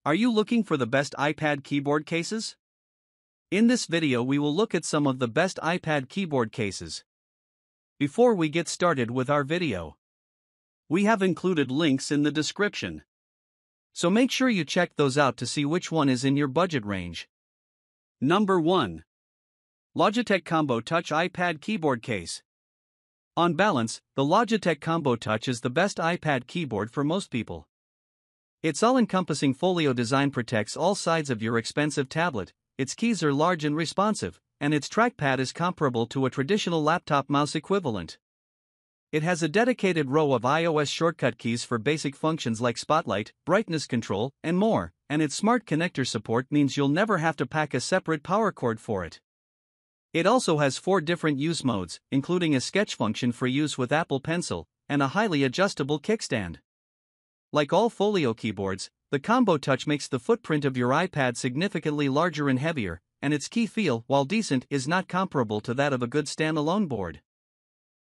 Are you looking for the best iPad keyboard cases? In this video we will look at some of the best iPad keyboard cases. Before we get started with our video, we have included links in the description, so make sure you check those out to see which one is in your budget range. Number 1. Logitech Combo Touch iPad Keyboard Case. On balance, the Logitech Combo Touch is the best iPad keyboard for most people. Its all-encompassing folio design protects all sides of your expensive tablet, its keys are large and responsive, and its trackpad is comparable to a traditional laptop mouse equivalent. It has a dedicated row of iOS shortcut keys for basic functions like spotlight, brightness control, and more, and its smart connector support means you'll never have to pack a separate power cord for it. It also has 4 different use modes, including a sketch function for use with Apple Pencil, and a highly adjustable kickstand. Like all folio keyboards, the Combo Touch makes the footprint of your iPad significantly larger and heavier, and its key feel, while decent, is not comparable to that of a good standalone board.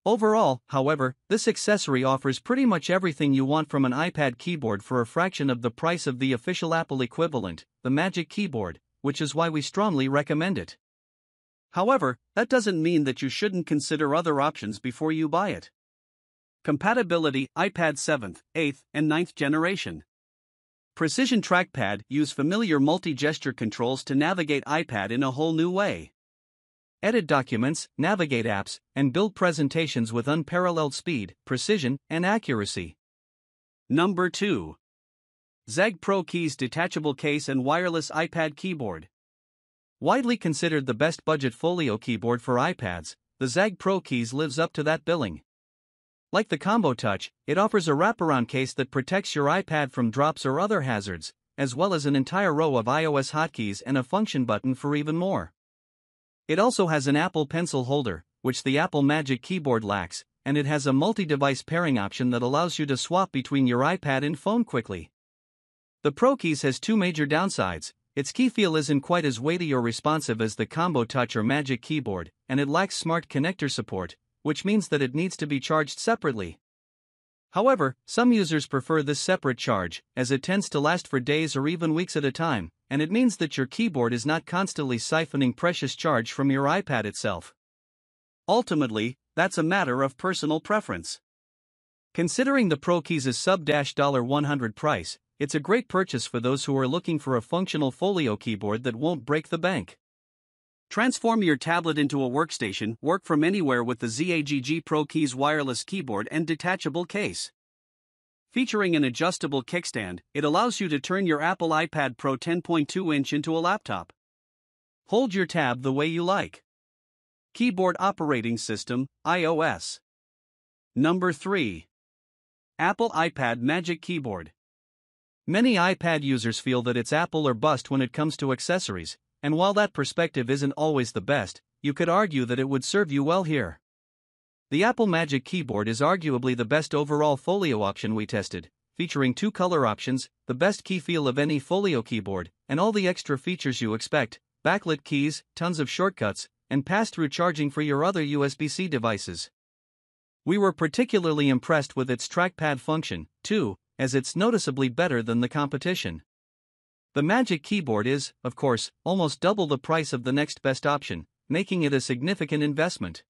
Overall, however, this accessory offers pretty much everything you want from an iPad keyboard for a fraction of the price of the official Apple equivalent, the Magic Keyboard, which is why we strongly recommend it. However, that doesn't mean that you shouldn't consider other options before you buy it. Compatibility: iPad 7th, 8th, and 9th generation. Precision trackpad: use familiar multi-gesture controls to navigate iPad in a whole new way. Edit documents, navigate apps, and build presentations with unparalleled speed, precision, and accuracy. Number 2. Zagg Pro Keys Detachable Case and Wireless iPad Keyboard. Widely considered the best budget folio keyboard for iPads, the Zagg Pro Keys lives up to that billing. Like the Combo Touch, it offers a wraparound case that protects your iPad from drops or other hazards, as well as an entire row of iOS hotkeys and a function button for even more. It also has an Apple Pencil holder, which the Apple Magic Keyboard lacks, and it has a multi-device pairing option that allows you to swap between your iPad and phone quickly. The Pro Keys has 2 major downsides. Its key feel isn't quite as weighty or responsive as the Combo Touch or Magic Keyboard, and it lacks smart connector support, which means that it needs to be charged separately. However, some users prefer this separate charge, as it tends to last for days or even weeks at a time, and it means that your keyboard is not constantly siphoning precious charge from your iPad itself. Ultimately, that's a matter of personal preference. Considering the Pro Keys' sub-$100 price, it's a great purchase for those who are looking for a functional folio keyboard that won't break the bank. Transform your tablet into a workstation. Work from anywhere with the Zagg Pro Keys wireless keyboard and detachable case. Featuring an adjustable kickstand, it allows you to turn your Apple iPad Pro 10.2-inch into a laptop. Hold your tab the way you like. Keyboard operating system, iOS. Number 3. Apple iPad Magic Keyboard. Many iPad users feel that it's Apple or bust when it comes to accessories, and while that perspective isn't always the best, you could argue that it would serve you well here. The Apple Magic Keyboard is arguably the best overall folio option we tested, featuring 2 color options, the best key feel of any folio keyboard, and all the extra features you expect: backlit keys, tons of shortcuts, and pass-through charging for your other USB-C devices. We were particularly impressed with its trackpad function, too, as it's noticeably better than the competition. The Magic Keyboard is, of course, almost double the price of the next best option, making it a significant investment.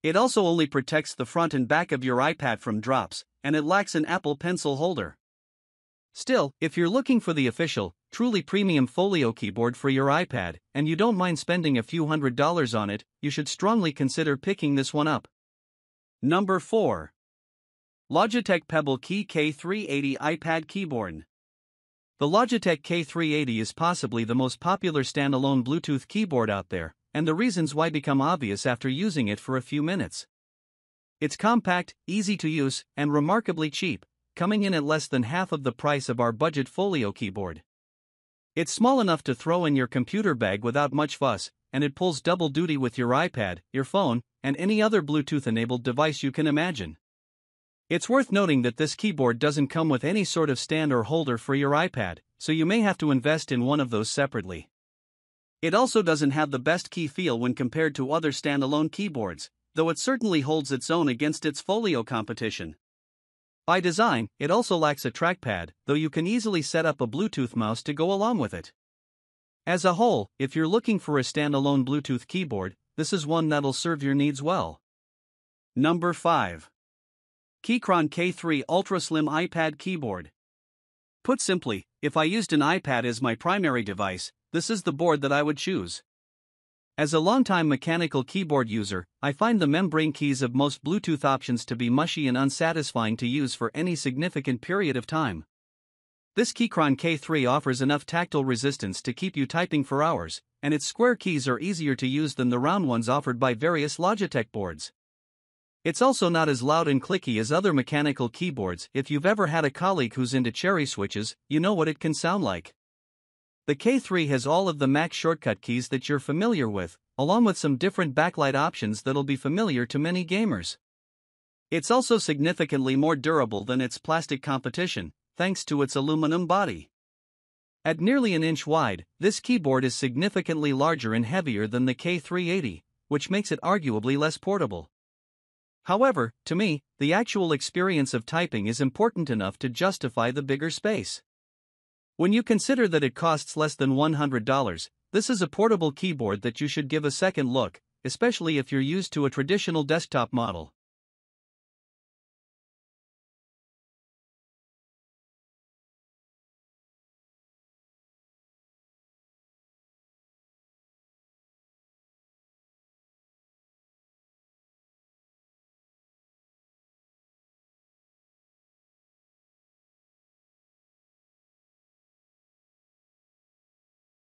It also only protects the front and back of your iPad from drops, and it lacks an Apple Pencil holder. Still, if you're looking for the official, truly premium folio keyboard for your iPad, and you don't mind spending a few $100s on it, you should strongly consider picking this one up. Number 4. Logitech Pebble K3 iPad Keyboardn. The Logitech K3 is possibly the most popular standalone Bluetooth keyboard out there, and the reasons why become obvious after using it for a few minutes. It's compact, easy to use, and remarkably cheap, coming in at less than half of the price of our budget folio keyboard. It's small enough to throw in your computer bag without much fuss, and it pulls double duty with your iPad, your phone, and any other Bluetooth-enabled device you can imagine. It's worth noting that this keyboard doesn't come with any sort of stand or holder for your iPad, so you may have to invest in one of those separately. It also doesn't have the best key feel when compared to other standalone keyboards, though it certainly holds its own against its folio competition. By design, it also lacks a trackpad, though you can easily set up a Bluetooth mouse to go along with it. As a whole, if you're looking for a standalone Bluetooth keyboard, this is one that'll serve your needs well. Number 5. Keychron K3 Ultra-Slim iPad Keyboard. Put simply, if I used an iPad as my primary device, this is the board that I would choose. As a longtime mechanical keyboard user, I find the membrane keys of most Bluetooth options to be mushy and unsatisfying to use for any significant period of time. This Keychron K3 offers enough tactile resistance to keep you typing for hours, and its square keys are easier to use than the round ones offered by various Logitech boards. It's also not as loud and clicky as other mechanical keyboards. If you've ever had a colleague who's into cherry switches, you know what it can sound like. The K3 has all of the Mac shortcut keys that you're familiar with, along with some different backlight options that'll be familiar to many gamers. It's also significantly more durable than its plastic competition, thanks to its aluminum body. At nearly an inch wide, this keyboard is significantly larger and heavier than the K380, which makes it arguably less portable. However, to me, the actual experience of typing is important enough to justify the bigger space. When you consider that it costs less than $100, this is a portable keyboard that you should give a second look, especially if you're used to a traditional desktop model.